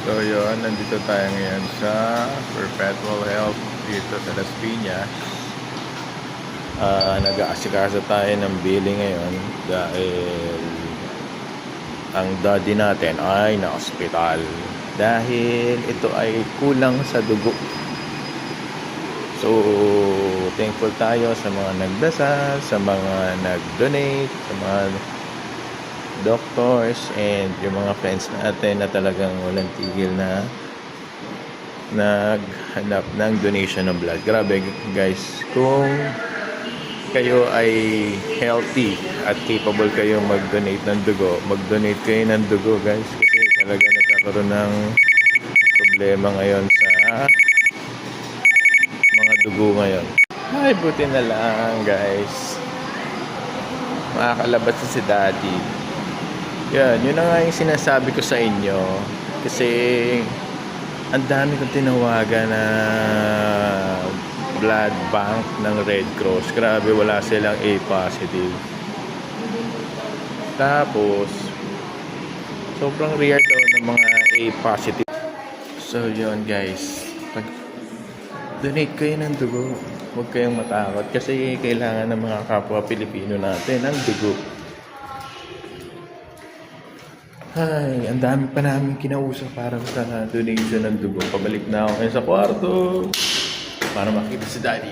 So yun, nandito tayo ngayon sa Perpetual Health dito sa Las Piñas. Nag-aasikaso tayo ng billing ngayon dahil ang daddy natin ay na-hospital dahil ito ay kulang sa dugo. So thankful tayo sa mga nagdasal, sa mga nag-donate, sa mga doctors and yung mga friends natin na talagang walang tigil na naghanap ng donation ng blood. Grabe guys, kung kayo ay healthy at capable kayong mag-donate ng dugo, mag-donate kayo ng dugo guys, kasi talaga nagkakaroon ng problema ngayon sa mga dugo ngayon. Ay, buti na lang guys, makakalabas na si daddy. Yun na nga yung sinasabi ko sa inyo. Kasi ang dami kong tinawagan na blood bank ng Red Cross. Grabe, wala silang A positive. Tapos sobrang rare daw ng mga A positive. So yun guys, pag donate kayo ng dugo, huwag kayong matakot kasi kailangan ng mga kapwa Pilipino natin ng dugo. Ay, ang dami pa namin kinausap para sa donation ng dugo. Pabalik na ako ngayon sa kwarto para makita si daddy.